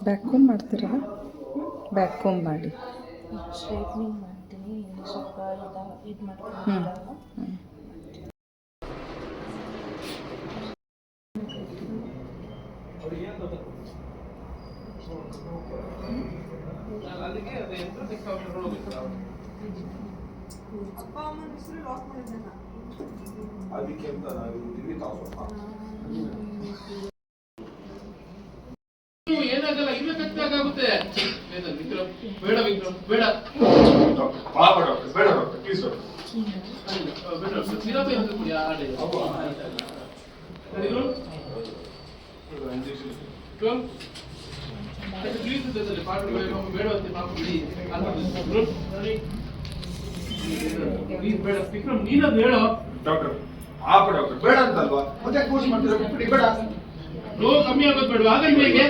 Back Kom ಮಾಡ್ತೀರಾ? Back Kom ಮಾಡಿ. Straightening ಮಾಡ್ತೀನಿ, ಇಲ್ಲಿ ಸ್ವಲ್ಪ ಇದು ಹ್ಞೂ ಮಾಡ್ತೀನಿ. ಅಪ್ಪ ಅಮ್ಮನ ಹೆಸರು ಲಾಕ್ ಮಾಡಿದ್ದಾನ ಅದಕ್ಕೆ ಅಂತ ನಾವು ಇಲ್ಲಿ ಏನಾಗಲ್ಲ, ಇಲ್ಲೇ ಕಟ್ಟಾಗುತ್ತೆ. ಬೇಡ ವಿಕ್ರಮ್, ಬೇಡ ಪಾಪ ಡಾಕ್ಟರ್, ಬೇಡ ಡಾಕ್ಟರ್, ಪ್ಲೀಸ್ ಡಾಕ್ಟರ್. ಬೇಡ ಸಿರಪ್ ಅಂತ ಕುಡಿ ಆಡೆ. ಪ್ಲೀಸ್ ಬೇಡ ಅಂತ ಪಾಪ ಬಿಡಿ. ಪ್ಲೀಸ್ ಬೇಡ ವಿಕ್ರಮ್, ನೀನದು ಹೇಳೋ ಡಾಕ್ಟರ್. ಪಾಪ ಡಾಕ್ಟರ್, ಬೇಡ ಅಂತಲ್ವಾ? ಮತ್ತೆ ಕೋರ್ಸ್ ಮಾಡ್ತೀರಾ? ಬಿಡಿ, ಬೇಡ. ರೋ ಕಮ್ಮಿ ಆಗೋದು ಬೇಡ, ಆಗಲ್ಲ ಹೇಗೆ?